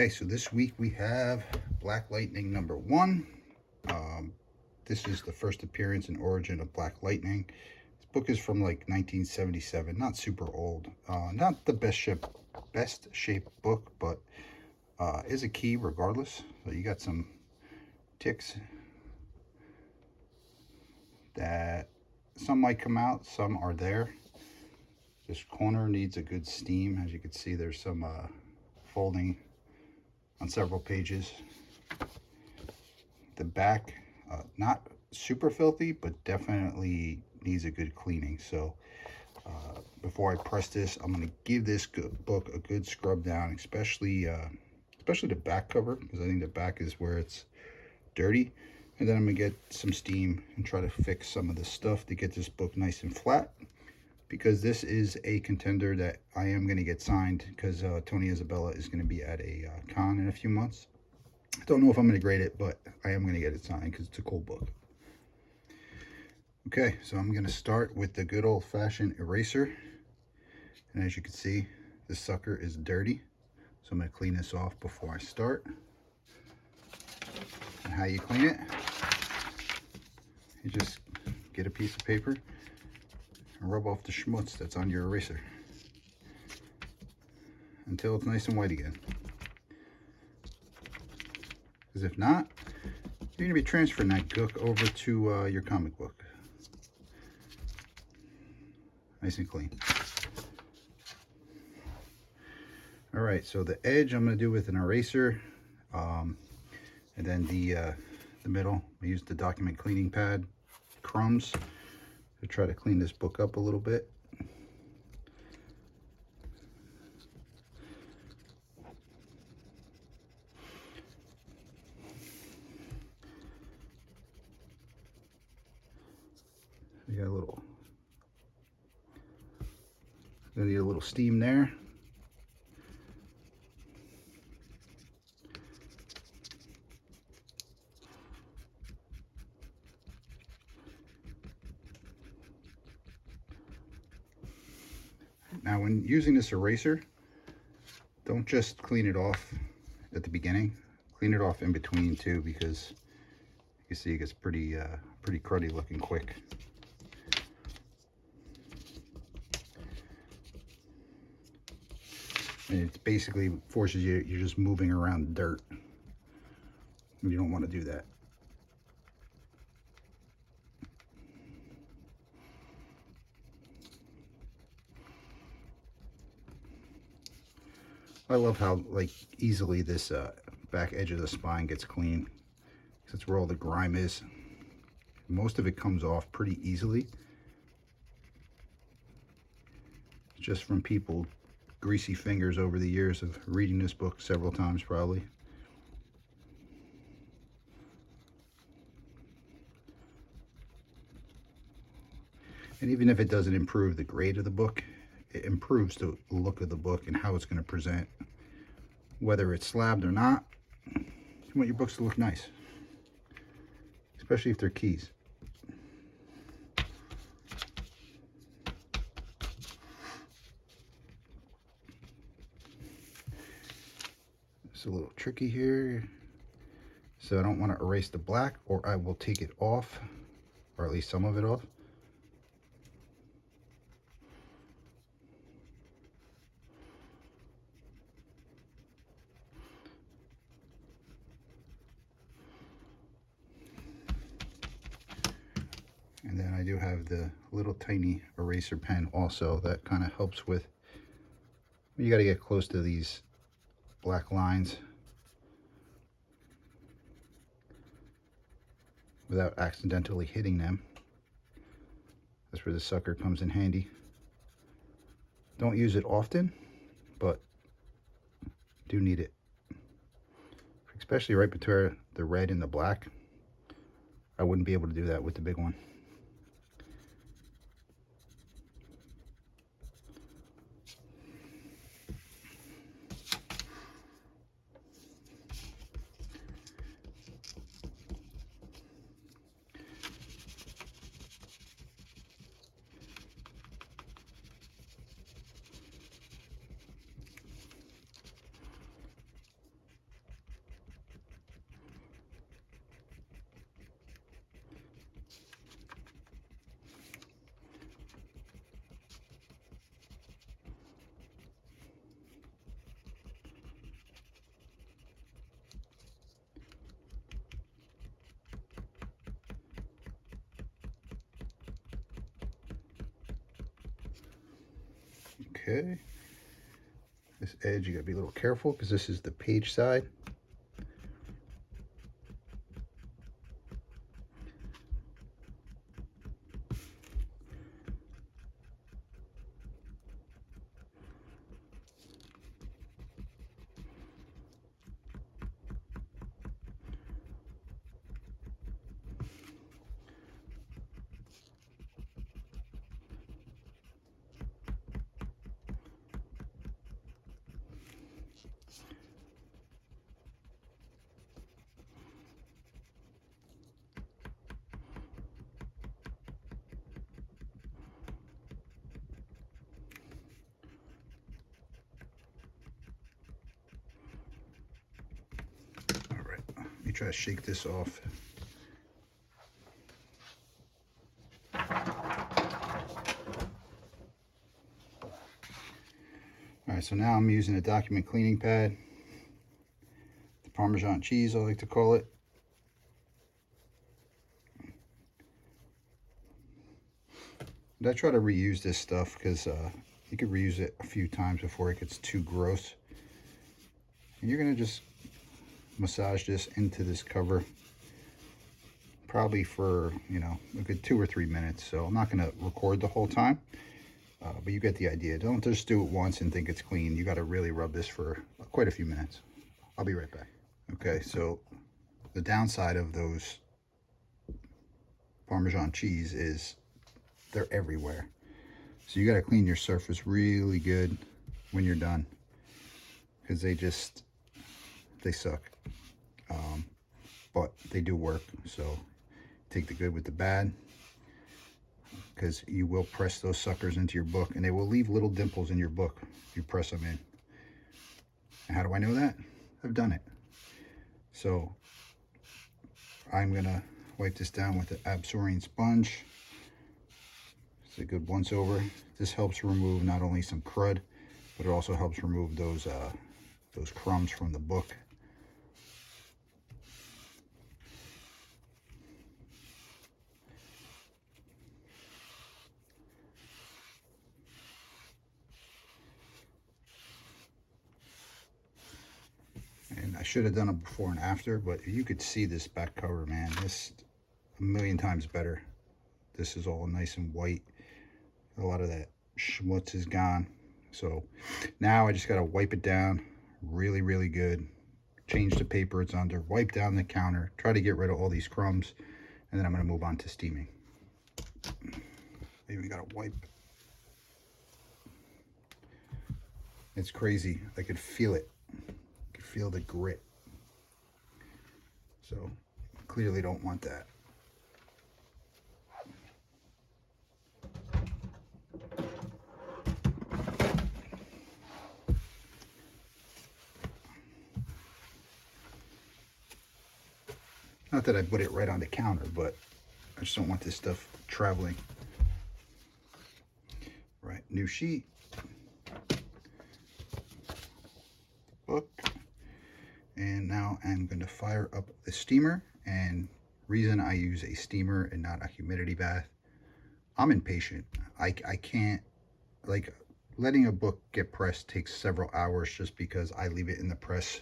Okay, so this week we have Black Lightning #1. This is the first appearance and origin of Black Lightning. This book is from like 1977, not super old. Not the best shaped book, but is a key regardless. So you got some ticks that some might come out, some are there. This corner needs a good steam. As you can see, there's some folding on several pages. The back, not super filthy, but definitely needs a good cleaning. So before I press this, I'm going to give this book a good scrub down, especially the back cover, because I think the back is where it's dirty. And then I'm going to get some steam and try to fix some of this stuff to get this book nice and flat, because this is a contender that I am going to get signed, because Tony Isabella is going to be at a con in a few months. I don't know if I'm going to grade it, but I am going to get it signed because it's a cool book. Okay, so I'm going to start with the good old-fashioned eraser. And as you can see, this sucker is dirty. So I'm going to clean this off before I start. And how you clean it, you just get a piece of paper and rub off the schmutz that's on your eraser until it's nice and white again. Because if not, you're going to be transferring that gook over to your comic book. Nice and clean. Alright, so the edge I'm going to do with an eraser. And then the middle, I use the document cleaning pad, crumbs, to try to clean this book up a little bit. You got need a little steam there. Now, when using this eraser, don't just clean it off at the beginning. Clean it off in between too, because you see it gets pretty cruddy looking quick. And it basically forces you're just moving around dirt. You don't want to do that. I love how easily this back edge of the spine gets clean. That's where all the grime is. Most of it comes off pretty easily, just from people greasy fingers over the years of reading this book several times probably. And even if it doesn't improve the grade of the book, it improves the look of the book and how it's going to present. Whether it's slabbed or not, you want your books to look nice, especially if they're keys. It's a little tricky here, so I don't want to erase the black, or I will take it off, or at least some of it off. And then I do have the little tiny eraser pen also that kind of helps with, you got to get close to these black lines without accidentally hitting them. That's where the sucker comes in handy. Don't use it often, but do need it, especially right between the red and the black. I wouldn't be able to do that with the big one. Okay. This edge, you gotta be a little careful because this is the page side. All right, let me try to shake this off. All right, so now I'm using a document cleaning pad, the Parmesan cheese I like to call it. And I try to reuse this stuff because you could reuse it a few times before it gets too gross. And you're gonna just massage this into this cover probably for, you know, a good 2 or 3 minutes. So I'm not gonna record the whole time, but you get the idea. Don't just do it once and think it's clean. You got to really rub this for quite a few minutes. I'll be right back. Okay, so the downside of those Parmesan cheese is they're everywhere. So you got to clean your surface really good when you're done, because they suck. But they do work. So take the good with the bad, because you will press those suckers into your book, and they will leave little dimples in your book if you press them in. And how do I know that? I've done it. So I'm gonna wipe this down with the Absorbing sponge. It's a good once over. This helps remove not only some crud, but it also helps remove those crumbs from the book. And I should have done it before and after, but you could see this back cover, man. This a million times better. This is all nice and white. A lot of that schmutz is gone. So now I just got to wipe it down really, really good. Change the paper it's under, wipe down the counter, try to get rid of all these crumbs, and then I'm going to move on to steaming. I even got to wipe. It's crazy. I could feel it. I could feel the grit. So clearly don't want that. Not that I put it right on the counter, but I just don't want this stuff traveling. Right, new sheet. Book. And now I'm going to fire up the steamer. And reason I use a steamer and not a humidity bath, I'm impatient. I can't, like, letting a book get pressed takes several hours just because I leave it in the press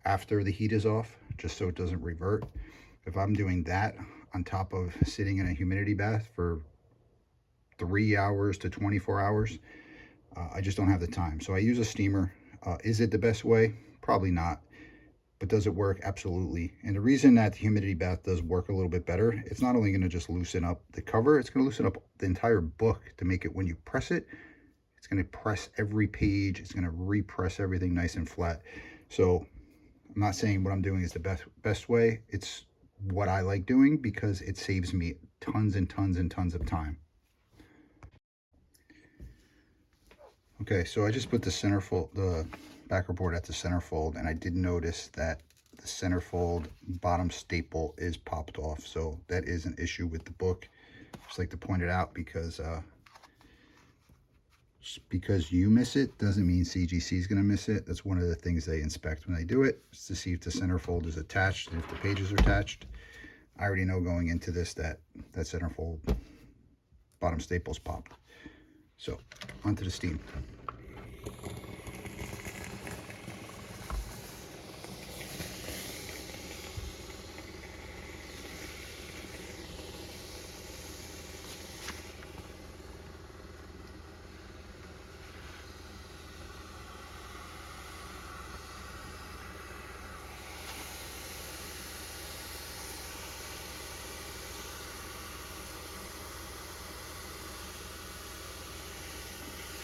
after the heat is off, just so it doesn't revert. If I'm doing that on top of sitting in a humidity bath for 3 hours to 24 hours, I just don't have the time. So I use a steamer. Is it the best way? Probably not. But does it work? Absolutely. And the reason that the humidity bath does work a little bit better, it's not only going to just loosen up the cover, it's going to loosen up the entire book to make it, when you press it, it's going to press every page. It's going to repress everything nice and flat. So I'm not saying what I'm doing is the best way. It's what I like doing because it saves me tons and tons and tons of time. Okay, so I just put the centerfold, the backer board at the centerfold, and I did notice that the centerfold bottom staple is popped off. So that is an issue with the book. Just like to point it out, because you miss it doesn't mean CGC is going to miss it. That's one of the things they inspect when they do it, is to see if the centerfold is attached and if the pages are attached. I already know going into this that centerfold bottom staple's popped. So onto the steam.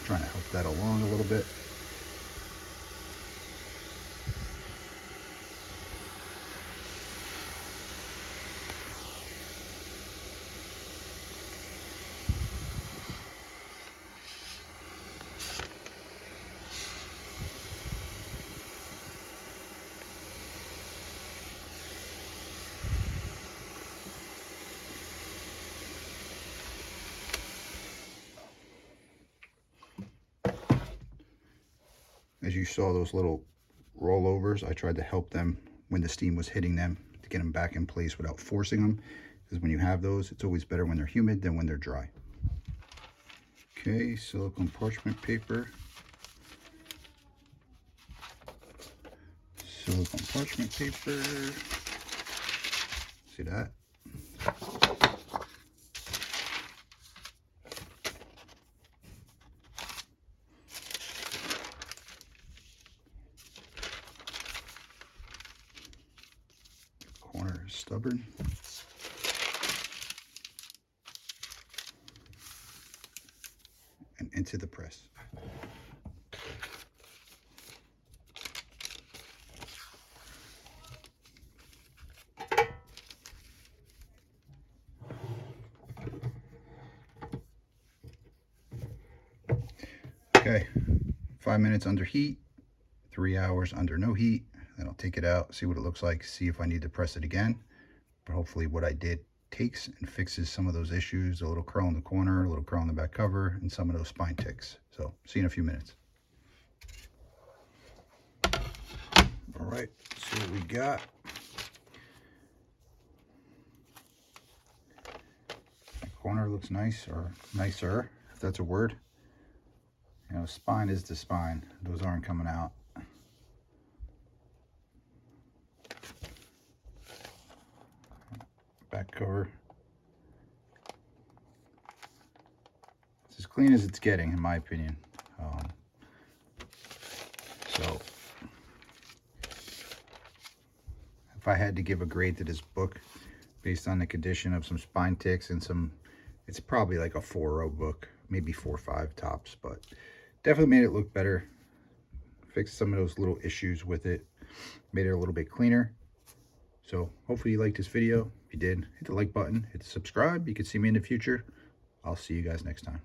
Trying to help that along a little bit. As you saw those little rollovers, I tried to help them when the steam was hitting them to get them back in place without forcing them, because when you have those, it's always better when they're humid than when they're dry. Okay, silicone parchment paper. Silicone parchment paper. See that? Corner is stubborn. And into the press. Okay, 5 minutes under heat, 3 hours under no heat. Then I'll take it out, see what it looks like, see if I need to press it again. But hopefully what I did takes and fixes some of those issues, a little curl in the corner, a little curl in the back cover, and some of those spine ticks. So see you in a few minutes. All right, let's see what we got. The corner looks nice, or nicer, if that's a word. You know, spine is the spine. Those aren't coming out. Back cover. It's as clean as it's getting, in my opinion. So, if I had to give a grade to this book based on the condition of some spine ticks and some, it's probably like a 4.0 book, maybe 4.5 tops, but definitely made it look better. Fixed some of those little issues with it, made it a little bit cleaner. So hopefully you liked this video. If you did, hit the like button, hit the subscribe. You can see me in the future. I'll see you guys next time.